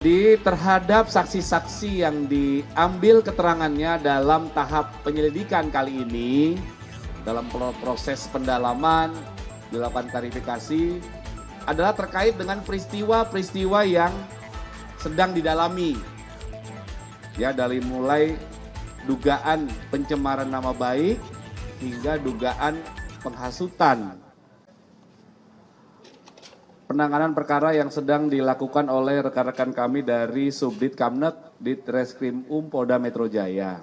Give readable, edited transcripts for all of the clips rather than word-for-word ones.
Jadi terhadap saksi-saksi yang diambil keterangannya dalam tahap penyelidikan kali ini, dalam proses pendalaman, dilakukan klarifikasi, adalah terkait dengan peristiwa-peristiwa yang sedang didalami. Ya, dari mulai dugaan pencemaran nama baik hingga dugaan penghasutan. Penanganan perkara yang sedang dilakukan oleh rekan-rekan kami dari Subdit Kamnet Ditreskrim Polda Metro Jaya.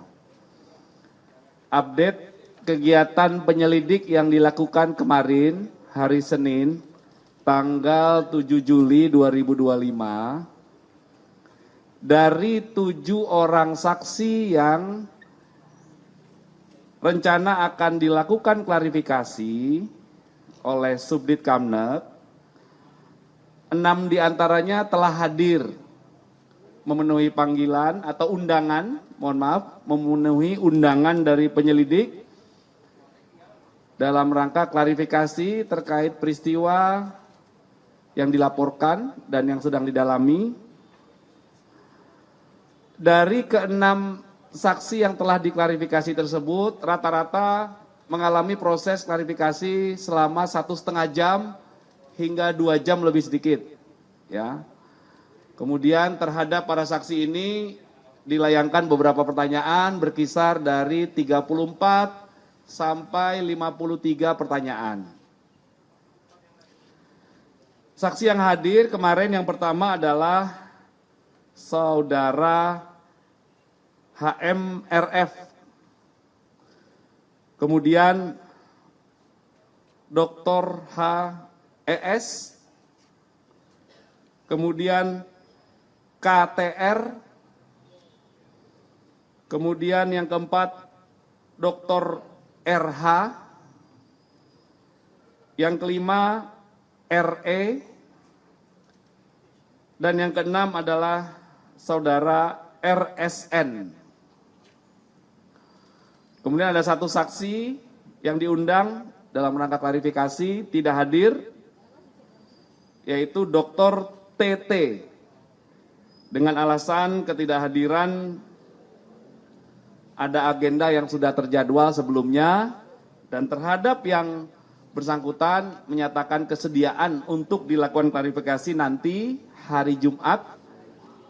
Update kegiatan penyelidik yang dilakukan kemarin hari Senin tanggal 7 Juli 2025 dari 7 orang saksi yang rencana akan dilakukan klarifikasi oleh Subdit Kamnet. 6 diantaranya telah hadir memenuhi panggilan atau undangan, memenuhi undangan dari penyelidik dalam rangka klarifikasi terkait peristiwa yang dilaporkan dan yang sedang didalami. Dari ke-6 saksi yang telah diklarifikasi tersebut, rata-rata mengalami proses klarifikasi selama 1,5 jam hingga 2 jam lebih sedikit, ya. Kemudian terhadap para saksi ini dilayangkan beberapa pertanyaan berkisar dari 34 sampai 53 pertanyaan. Saksi yang hadir kemarin yang pertama adalah Saudara HMRF. Kemudian Dr. HES, kemudian KTR, kemudian yang keempat Dr. RH, yang kelima RE, dan yang keenam adalah Saudara RSN. Kemudian ada satu saksi yang diundang dalam rangka klarifikasi tidak hadir, yaitu Dr. TT, dengan alasan ketidakhadiran ada agenda yang sudah terjadwal sebelumnya, dan terhadap yang bersangkutan menyatakan kesediaan untuk dilakukan klarifikasi nanti hari Jumat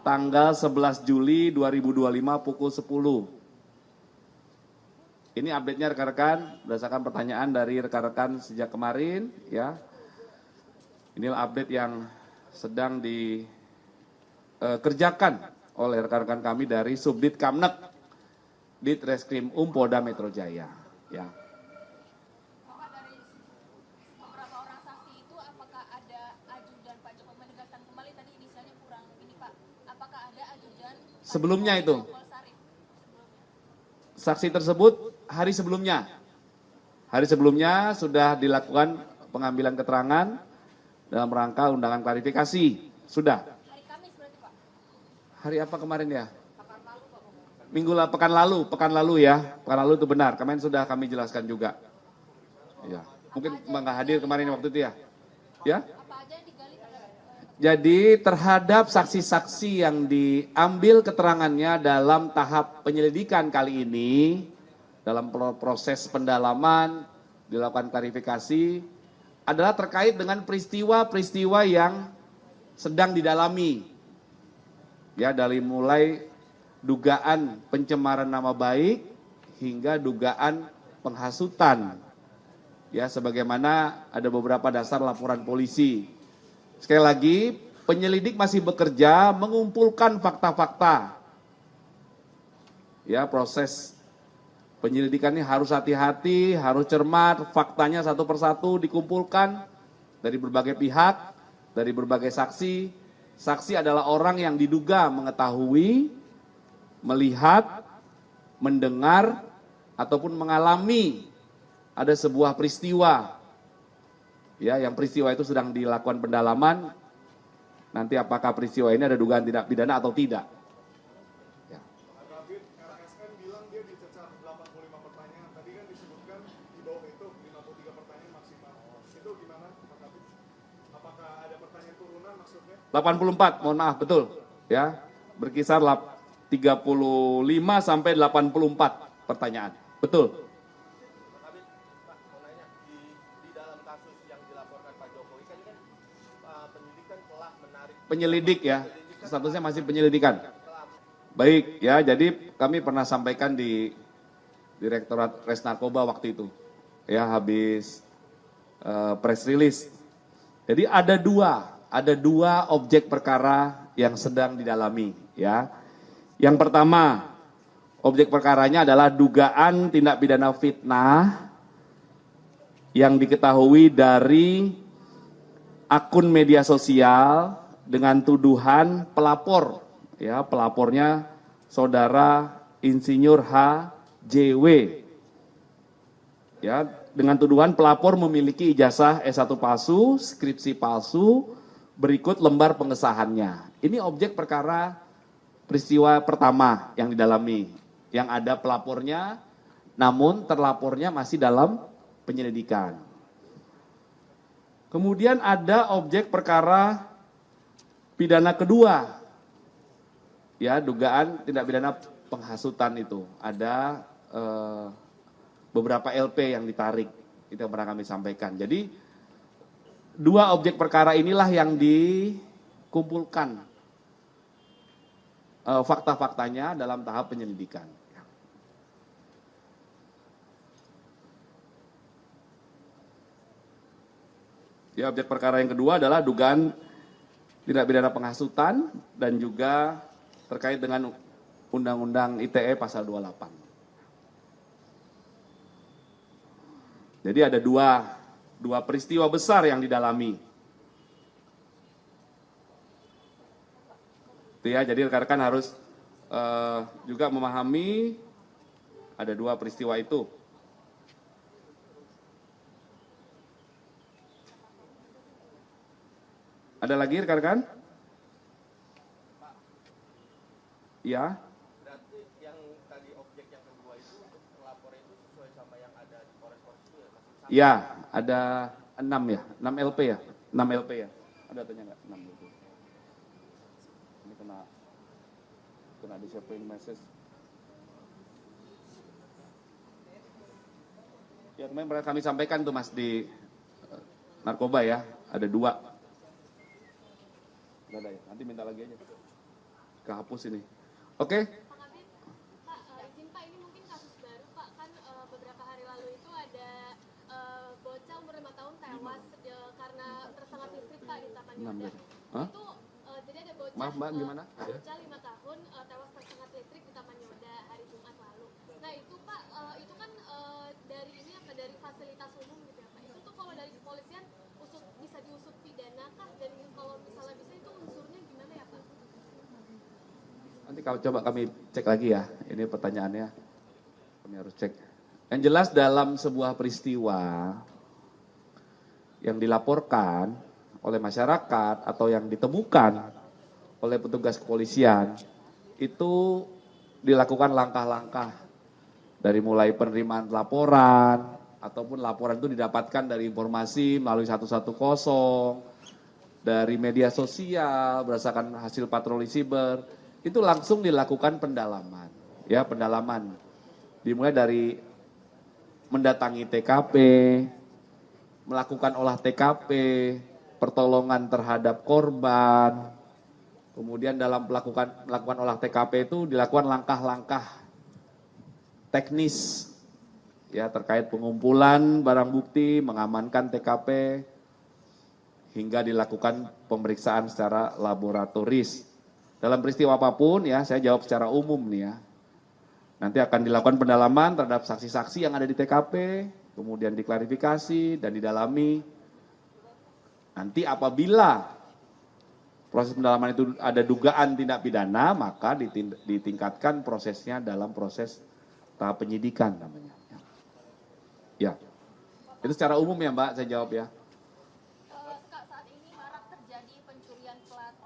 tanggal 11 Juli 2025 pukul 10. Ini update-nya rekan-rekan berdasarkan pertanyaan dari rekan-rekan sejak kemarin, ya. Inilah update yang sedang dikerjakan oleh rekan-rekan kami dari Subdit Kamnet Ditreskrim Polda Metro Jaya. Ya. Bapak, dari beberapa orang saksi itu apakah ada ajudan Pak Jokowi menegaskan kembali tadi inisialnya kurang ini Pak? Apakah ada ajudan Sebelumnya itu? Saksi tersebut hari sebelumnya sudah dilakukan pengambilan keterangan dalam rangka undangan klarifikasi. Sudah. Hari Kamis berarti Pak? Hari apa kemarin ya? Pekan lalu ya. Pekan lalu itu benar. Kemarin sudah kami jelaskan juga. Ya. Mungkin nggak hadir kemarin waktu itu ya. Ya. Apa aja yang digali terhadap? Jadi terhadap saksi-saksi yang diambil keterangannya dalam tahap penyelidikan kali ini, dalam proses pendalaman, dilakukan klarifikasi, adalah terkait dengan peristiwa-peristiwa yang sedang didalami. Ya, dari mulai dugaan pencemaran nama baik hingga dugaan penghasutan. Ya, sebagaimana ada beberapa dasar laporan polisi. Sekali lagi, penyelidik masih bekerja mengumpulkan fakta-fakta. Ya, proses penyelidikan ini harus hati-hati, harus cermat, faktanya satu persatu dikumpulkan dari berbagai pihak, dari berbagai saksi. Saksi adalah orang yang diduga mengetahui, melihat, mendengar, ataupun mengalami ada sebuah peristiwa. Ya, yang peristiwa itu sedang dilakukan pendalaman. Nanti apakah peristiwa ini ada dugaan tindak pidana atau tidak. Ya. RSN bilang dia dicecar 85 pertanyaan. Tadi kan disebutkan di bawah itu 53 pertanyaan maksimal. Itu gimana Pak Kabit? Apakah ada pertanyaan turunan maksudnya? 84, mohon maaf, betul. Ya, berkisar 35 sampai 84 pertanyaan. Betul. Tapi Pak mau nanya di dalam kasus yang dilaporkan Pak Jokowi kan penyidik kan telah menarik Penyelidik ya, statusnya masih penyelidikan. Baik ya, jadi kami pernah sampaikan di Direktorat Res Narkoba waktu itu, ya habis press release. Jadi ada dua objek perkara yang sedang didalami, ya. Yang pertama, objek perkaranya adalah dugaan tindak pidana fitnah yang diketahui dari akun media sosial dengan tuduhan pelapor, ya pelapornya saudara Insinyur HJW, ya dengan tuduhan pelapor memiliki ijazah S1 palsu, skripsi palsu, berikut lembar pengesahannya. Ini objek perkara peristiwa pertama yang didalami, yang ada pelapornya, namun terlapornya masih dalam penyelidikan. Kemudian ada objek perkara pidana kedua, ya dugaan tindak pidana penghasutan itu. Ada beberapa LP yang ditarik, itu yang pernah kami sampaikan. Jadi dua objek perkara inilah yang dikumpulkan fakta-faktanya dalam tahap penyelidikan. Ya, objek perkara yang kedua adalah dugaan tindak pidana penghasutan dan juga terkait dengan Undang-Undang ITE pasal 28. Jadi ada dua peristiwa besar yang didalami. Itu ya, jadi rekan-rekan harus juga memahami ada dua peristiwa itu. Ada lagi rekan-rekan? Ya. berarti yang tadi objek yang kedua itu untuk pelapor itu sesuai sama yang ada di Polres itu ya masih sama. Ya, ada 6 ya, 6 LP ya, 6 LP ya. Ada tanya nggak? 6 LP. Ini kena disappearing message. Ya kemarin pernah kami sampaikan tuh Mas di narkoba ya, ada 2. Nggak ada ya, nanti minta lagi aja. Kehapus ini. Oke. Pak Kabit, Pak, izin Pak, ini mungkin kasus baru Pak, kan beberapa hari lalu itu ada bocah umur 5 tahun tewas karena tersengat listrik Pak di Taman Yoda. Hah? Itu jadi ada bocah, Maaf Mbak, gimana? bocah 5 tahun tewas tersengat listrik di Taman Yoda hari Jumat lalu. Nah itu Pak, itu kan dari ini apa, dari fasilitas umum gitu ya Pak. Itu tuh kalau dari kepolisian bisa diusut pidana kah? Dan kalau misalnya bisa itu unsurnya gimana ya Pak? Nanti kalau coba kami cek lagi ya, ini pertanyaannya kami harus cek. Yang jelas dalam sebuah peristiwa yang dilaporkan oleh masyarakat atau yang ditemukan oleh petugas kepolisian, itu dilakukan langkah-langkah dari mulai penerimaan laporan, ataupun laporan itu didapatkan dari informasi melalui 110, dari media sosial, berdasarkan hasil patroli siber, itu langsung dilakukan pendalaman. Ya, pendalaman. Dimulai dari mendatangi TKP, melakukan olah TKP, pertolongan terhadap korban. Kemudian dalam melakukan olah TKP itu dilakukan langkah-langkah teknis ya terkait pengumpulan barang bukti, mengamankan TKP hingga dilakukan pemeriksaan secara laboratoris. Dalam peristiwa apapun ya, saya jawab secara umum nih ya. Nanti akan dilakukan pendalaman terhadap saksi-saksi yang ada di TKP, kemudian diklarifikasi dan didalami. Nanti apabila proses pendalaman itu ada dugaan tindak pidana, maka ditingkatkan prosesnya dalam proses tahap penyidikan namanya. Ya, itu secara umum ya Mbak, saya jawab ya. Saat ini marak terjadi pencurian plat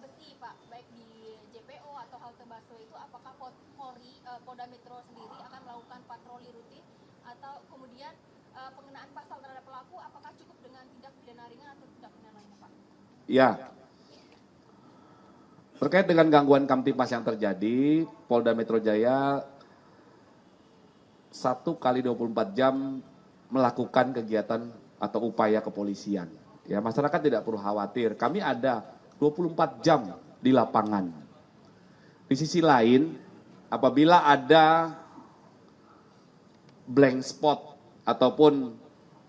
besi Pak, baik di JPO atau halte busway itu, apakah Polri, Polda Metro sendiri akan melakukan patroli rutin atau kemudian pengenaan pasal terhadap pelaku apakah cukup dengan tindak pidana ringan atau tindak pidana lainnya Pak? Ya, Terkait dengan gangguan Kamtipmas yang terjadi, Polda Metro Jaya 1x24 jam melakukan kegiatan atau upaya kepolisian. Ya, masyarakat tidak perlu khawatir, kami ada 24 jam di lapangan. Di sisi lain, apabila ada blank spot ataupun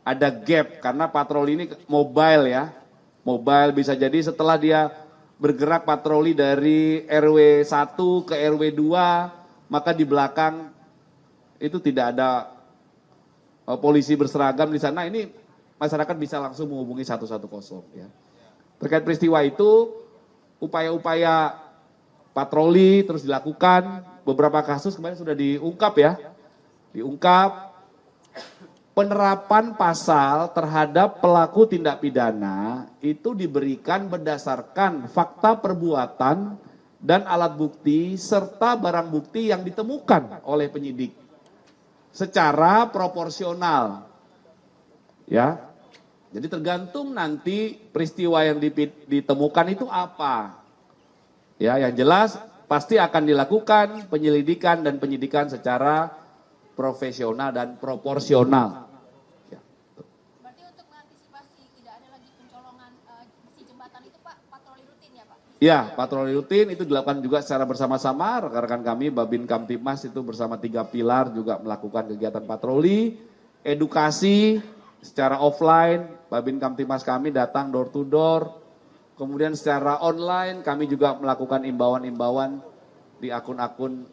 ada gap, karena patroli ini mobile ya, mobile bisa jadi setelah dia bergerak patroli dari RW 1 ke RW 2, maka di belakang itu tidak ada polisi berseragam di sana, ini masyarakat bisa langsung menghubungi 110 ya. Terkait peristiwa itu, upaya-upaya patroli terus dilakukan, beberapa kasus kemarin sudah diungkap ya. Diungkap, penerapan pasal terhadap pelaku tindak pidana itu diberikan berdasarkan fakta perbuatan dan alat bukti serta barang bukti yang ditemukan oleh penyidik secara proporsional. Ya. Jadi tergantung nanti peristiwa yang ditemukan itu apa. Ya, yang jelas pasti akan dilakukan penyelidikan dan penyidikan secara profesional dan proporsional. Ya. Berarti untuk mengantisipasi tidak ada lagi pencolongan besi jembatan itu Pak, patroli rutin ya Pak? Ya, patroli rutin itu dilakukan juga secara bersama-sama. Rekan-rekan kami, Babin Kamtipmas itu bersama 3 pilar juga melakukan kegiatan patroli, edukasi secara offline, Babin Kamtipmas kami datang door to door, kemudian secara online kami juga melakukan imbauan-imbauan di akun-akun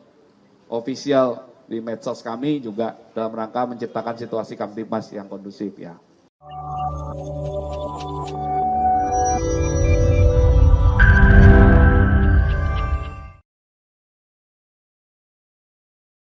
official di medsos kami juga dalam rangka menciptakan situasi Kamtipmas yang kondusif ya.